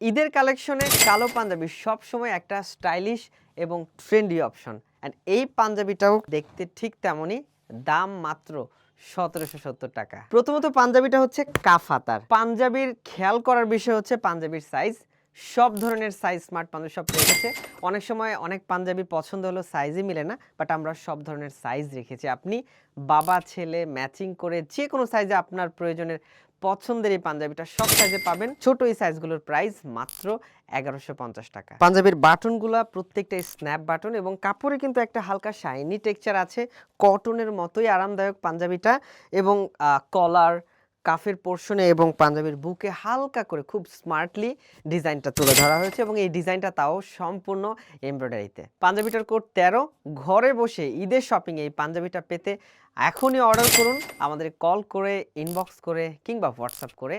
ঈদের কালেকশনে কালো পাঞ্জাবি সবসময় একটা স্টাইলিশ এবং ট্রেন্ডি অপশন। অ্যান্ড এই পাঞ্জাবিটাও দেখতে ঠিক তেমনই, দাম মাত্র ১৭৭০ টাকা। প্রথমত পাঞ্জাবিটা হচ্ছে কাফ হাতার। পাঞ্জাবির খেয়াল করার বিষয় হচ্ছে পাঞ্জাবির সাইজ। সব ধরনের সাইজ স্মার্ট পাঞ্জাবি সব রেখেছে। অনেক সময় অনেক পাঞ্জাবি পছন্দ হলো সাইজই মিলে না, বাট আমরা সব ধরনের সাইজ রেখেছি। আপনি বাবা ছেলে ম্যাচিং করে যে কোনো সাইজে আপনার প্রয়োজনের পছন্দের এই পাঞ্জাবিটা সব সাইজে পাবেন। ছোট এই সাইজগুলোর প্রাইস মাত্র ১১৫০ টাকা। পাঞ্জাবির বাটনগুলা প্রত্যেকটা স্ন্যাপ বাটন এবং কাপড়ে কিন্তু একটা হালকা শাইনি টেক্সচার আছে। কটনের মতোই আরামদায়ক পাঞ্জাবিটা এবং কলার, কাফের পোর্শনে এবং পাঞ্জাবির বুকে হালকা করে খুব স্মার্টলি ডিজাইনটা তুলে ধরা হয়েছে এবং এই ডিজাইনটা তাও সম্পূর্ণ এমব্রয়ডারিতে। পাঞ্জাবিটার কোড ১৩। ঘরে বসে ঈদের শপিং এই পাঞ্জাবিটা পেতে এখনই অর্ডার করুন। আমাদের কল করে, ইনবক্স করে কিংবা হোয়াটসঅ্যাপ করে